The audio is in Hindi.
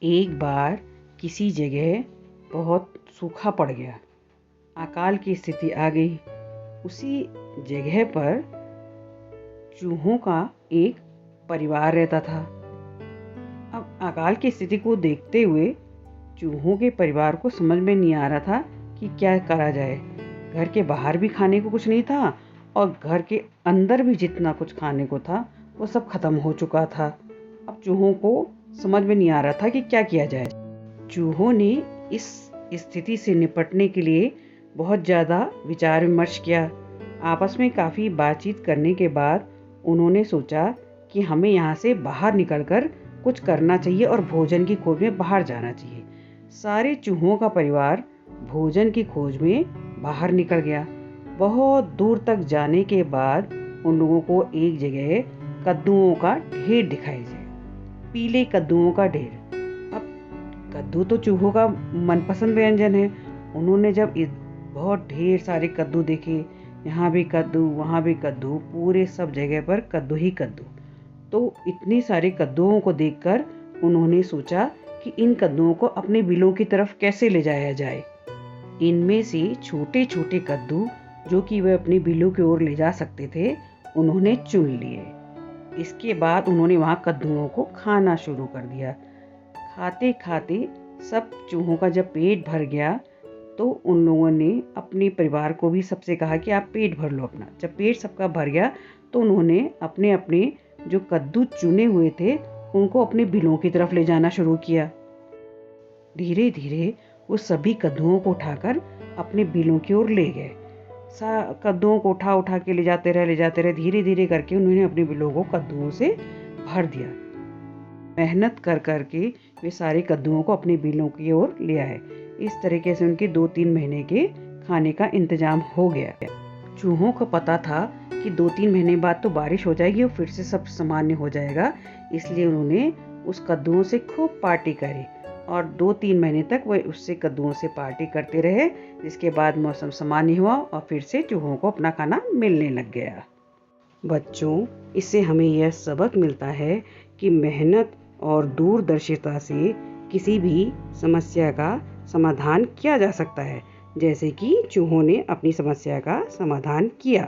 एक बार किसी जगह बहुत सूखा पड़ गया, अकाल की स्थिति आ गई। उसी जगह पर चूहों का एक परिवार रहता था। अब अकाल की स्थिति को देखते हुए चूहों के परिवार को समझ में नहीं आ रहा था कि क्या करा जाए। घर के बाहर भी खाने को कुछ नहीं था और घर के अंदर भी जितना कुछ खाने को था वो सब खत्म हो चुका था। अब चूहों को समझ में नहीं आ रहा था कि क्या किया जाए। चूहों ने इस स्थिति से निपटने के लिए बहुत ज़्यादा विचार विमर्श किया। आपस में काफ़ी बातचीत करने के बाद उन्होंने सोचा कि हमें यहाँ से बाहर निकलकर कुछ करना चाहिए और भोजन की खोज में बाहर जाना चाहिए। सारे चूहों का परिवार भोजन की खोज में बाहर निकल गया। बहुत दूर तक जाने के बाद उन लोगों को एक जगह कद्दूओं का ढेर दिखाई दिया, पीले कद्दूओं का ढेर। अब कद्दू तो चूहों का मनपसंद व्यंजन है। उन्होंने जब बहुत ढेर सारे कद्दू देखे, यहाँ भी कद्दू वहाँ भी कद्दू, पूरे सब जगह पर कद्दू ही कद्दू। तो इतने सारे कद्दूओं को देखकर उन्होंने सोचा कि इन कद्दूओं को अपने बिलों की तरफ कैसे ले जाया जाए। इनमें से छोटे छोटे कद्दू जो कि वे अपने बिलों की ओर ले जा सकते थे, उन्होंने चुन लिए। इसके बाद उन्होंने वहाँ कद्दूओं को खाना शुरू कर दिया। खाते खाते सब चूहों का जब पेट भर गया तो उन लोगों ने अपने परिवार को भी सबसे कहा कि आप पेट भर लो अपना। जब पेट सबका भर गया तो उन्होंने अपने अपने जो कद्दू चुने हुए थे उनको अपने बिलों की तरफ ले जाना शुरू किया। धीरे धीरे वो सभी कद्दूओं को उठाकर अपने बिलों की ओर ले गए। कद्दूओं को उठा उठा के ले जाते रहे। धीरे धीरे करके उन्होंने अपने बिलों को कद्दूओं से भर दिया। मेहनत कर कर के वे सारे कद्दूओं को अपने बिलों की ओर ले आए। इस तरीके से उनके 2-3 महीने के खाने का इंतजाम हो गया। चूहों को पता था कि 2-3 महीने बाद तो बारिश हो जाएगी और फिर से सब सामान्य हो जाएगा, इसलिए उन्होंने उस कद्दूओं से खूब पार्टी करी और 2-3 महीने तक वह उससे कद्दूओं से पार्टी करते रहे, जिसके बाद मौसम सामान्य हुआ और फिर से चूहों को अपना खाना मिलने लग गया। बच्चों, इससे हमें यह सबक मिलता है कि मेहनत और दूरदर्शिता से किसी भी समस्या का समाधान किया जा सकता है, जैसे कि चूहों ने अपनी समस्या का समाधान किया।